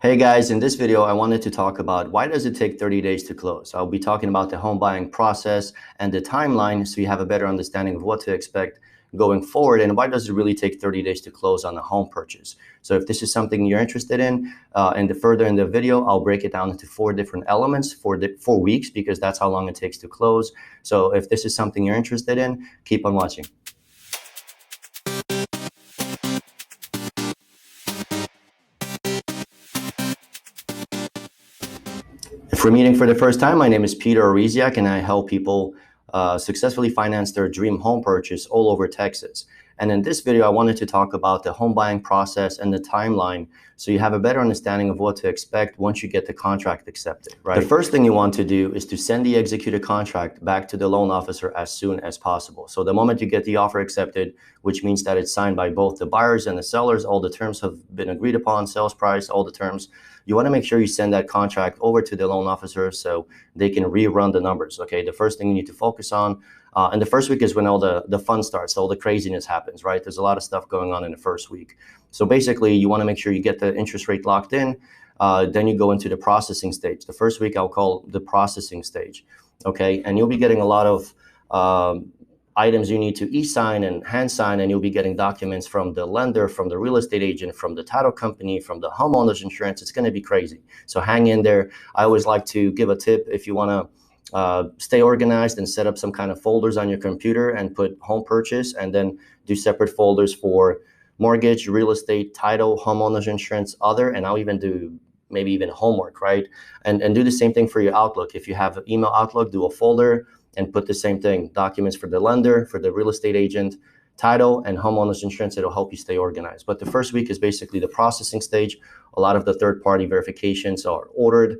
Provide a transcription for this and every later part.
Hey guys, in this video, I wanted to talk about why does it take 30 days to close? I'll be talking about the home buying process and the timeline so you have a better understanding of what to expect going forward and why does it really take 30 days to close on a home purchase. So if this is something you're interested in, and further in the video, I'll break it down into 4 different elements for the 4 weeks because that's how long it takes to close. So if this is something you're interested in, keep on watching. If we're meeting for the first time, my name is Peter Ariziak, and I help people successfully finance their dream home purchase all over Texas. And in this video, I wanted to talk about the home buying process and the timeline so you have a better understanding of what to expect once you get the contract accepted, right? The first thing you want to do is to send the executed contract back to the loan officer as soon as possible. So the moment you get the offer accepted, which means that it's signed by both the buyers and the sellers, all the terms have been agreed upon, sales price, all the terms, you want to make sure you send that contract over to the loan officer so they can rerun the numbers, okay? The first thing you need to focus on, and the first week is when all the fun starts, all the craziness happens, right? There's a lot of stuff going on in the first week. So basically, you want to make sure you get the interest rate locked in. Then you go into the processing stage. The first week I'll call the processing stage, okay? And you'll be getting a lot of items you need to e-sign and hand sign, and you'll be getting documents from the lender, from the real estate agent, from the title company, from the homeowner's insurance. It's going to be crazy. So hang in there. I always like to give a tip if you want to stay organized and set up some kind of folders on your computer and put home purchase and then do separate folders for mortgage, real estate, title, homeowner's insurance, other, and I'll even do maybe even homework, right? And do the same thing for your Outlook. If you have an email Outlook, do a folder and put the same thing, documents for the lender, for the real estate agent, title, and homeowner's insurance. It'll help you stay organized. But the first week is basically the processing stage. A lot of the third-party verifications are ordered,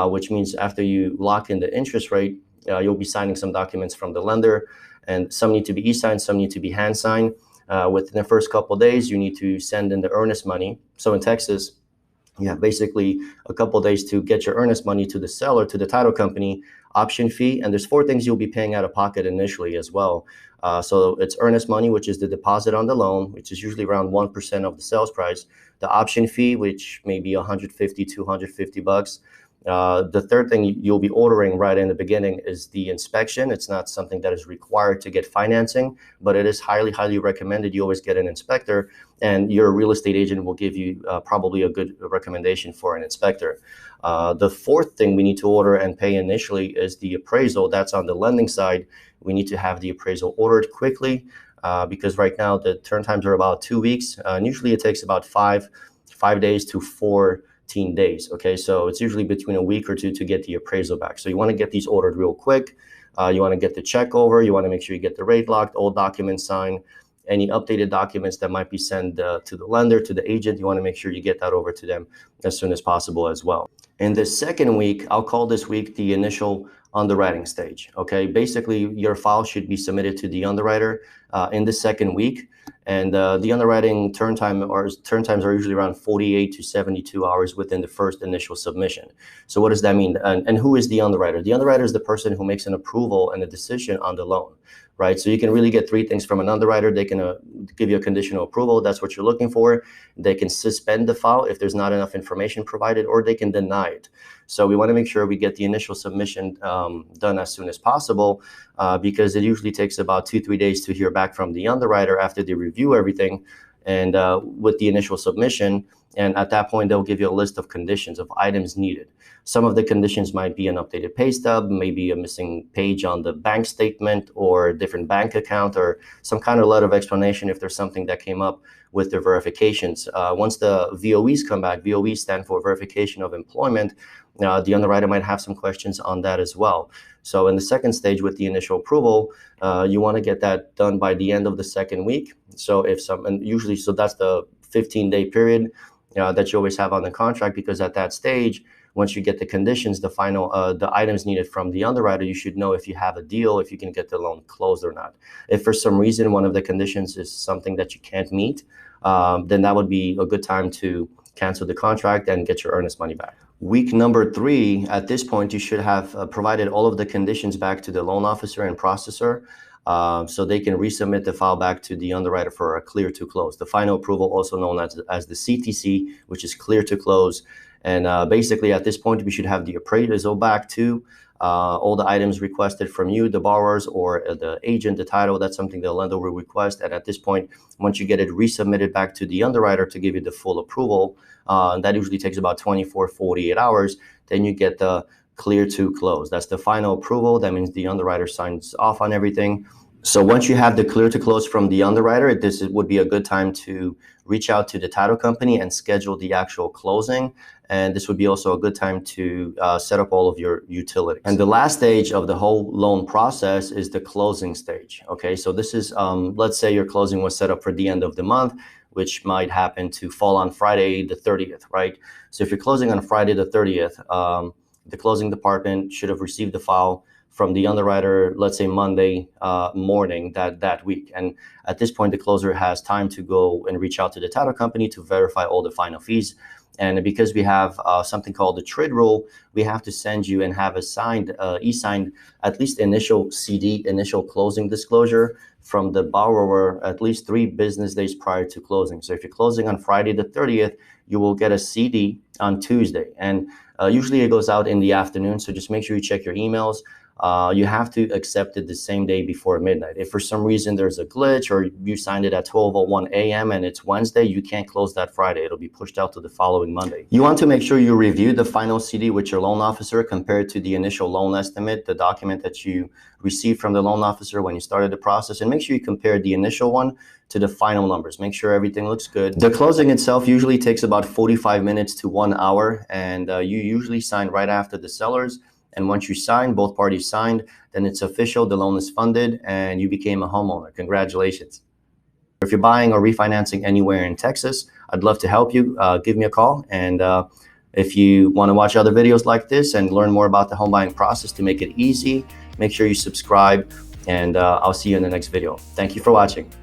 which means after you lock in the interest rate, you'll be signing some documents from the lender, and some need to be e-signed, some need to be hand-signed. Within the first couple of days, you need to send in the earnest money. So in Texas, you have basically a couple of days to get your earnest money to the seller, to the title company, option fee, and there's 4 things you'll be paying out of pocket initially as well. So it's earnest money, which is the deposit on the loan, which is usually around 1% of the sales price. The option fee, which may be $150, $250. The third thing you'll be ordering right in the beginning is the inspection. It's not something that is required to get financing, but it is highly, highly recommended. You always get an inspector, and your real estate agent will give you probably a good recommendation for an inspector. The fourth thing we need to order and pay initially is the appraisal. That's on the lending side. We need to have the appraisal ordered quickly because right now the turn times are about 2 weeks. And usually it takes about five days to 14 days. Okay, so it's usually between a week or 2 to get the appraisal back. So you want to get these ordered real quick. You want to get the check over. You want to make sure you get the rate locked, all documents signed. Any updated documents that might be sent to the lender, to the agent, you want to make sure you get that over to them as soon as possible as well. In the second week, I'll call this week the initial underwriting stage. Okay, basically your file should be submitted to the underwriter in the second week, and the underwriting turn times are usually around 48 to 72 hours within the first initial submission. So what does that mean? And who is the underwriter? The underwriter is the person who makes an approval and a decision on the loan, right? So you can really get 3 things from an underwriter. They can give you a conditional approval. That's what you're looking for. They can suspend the file if there's not enough information provided, or they can deny it. So we want to make sure we get the initial submission done as soon as possible because it usually takes about 2-3 days to hear back from the underwriter after they review everything and with the initial submission. And at that point, they'll give you a list of conditions of items needed. Some of the conditions might be an updated pay stub, maybe a missing page on the bank statement or a different bank account, or some kind of letter of explanation if there's something that came up with their verifications. Once the VOEs come back, VOEs stand for verification of employment, the underwriter might have some questions on that as well. So in the second stage with the initial approval, you want to get that done by the end of the second week. So so that's the 15-day period that you always have on the contract, because at that stage, once you get the conditions, the final, the items needed from the underwriter, you should know if you have a deal, if you can get the loan closed or not. If for some reason one of the conditions is something that you can't meet, then that would be a good time to cancel the contract and get your earnest money back. Week number 3, at this point, you should have provided all of the conditions back to the loan officer and processor. so they can resubmit the file back to the underwriter for a clear to close. The final approval, also known as the CTC, which is clear to close. And basically at this point, we should have the appraisal back to all the items requested from you, the borrowers, or the agent, the title. That's something the lender will request. And at this point, once you get it resubmitted back to the underwriter to give you the full approval, that usually takes about 24, 48 hours. Then you get the clear to close. That's the final approval. That means the underwriter signs off on everything. So once you have the clear to close from the underwriter, would be a good time to reach out to the title company and schedule the actual closing. And this would be also a good time to set up all of your utilities. And the last stage of the whole loan process is the closing stage. Okay, so this is, let's say your closing was set up for the end of the month, which might happen to fall on Friday the 30th, right? So if you're closing on Friday the 30th, the closing department should have received the file from the underwriter, let's say Monday morning that week. And at this point, the closer has time to go and reach out to the title company to verify all the final fees. And because we have something called the TRID rule, we have to send you and have a signed, e-signed, at least initial CD, initial closing disclosure from the borrower at least 3 business days prior to closing. So if you're closing on Friday the 30th, you will get a CD on Tuesday. And usually it goes out in the afternoon. So just make sure you check your emails. You have to accept it the same day before midnight. If for some reason there's a glitch or you signed it at 12:01 a.m. and it's Wednesday, you can't close that Friday. It'll be pushed out to the following Monday. You want to make sure you review the final CD with your loan officer compared to the initial loan estimate, the document that you received from the loan officer when you started the process, and make sure you compare the initial one to the final numbers. Make sure everything looks good. The closing itself usually takes about 45 minutes to 1 hour, and you usually sign right after the sellers. And once you sign, both parties signed, then it's official, the loan is funded, and you became a homeowner. Congratulations. If you're buying or refinancing anywhere in Texas, I'd love to help you. Give me a call. And if you want to watch other videos like this and learn more about the home buying process to make it easy, make sure you subscribe, and I'll see you in the next video. Thank you for watching.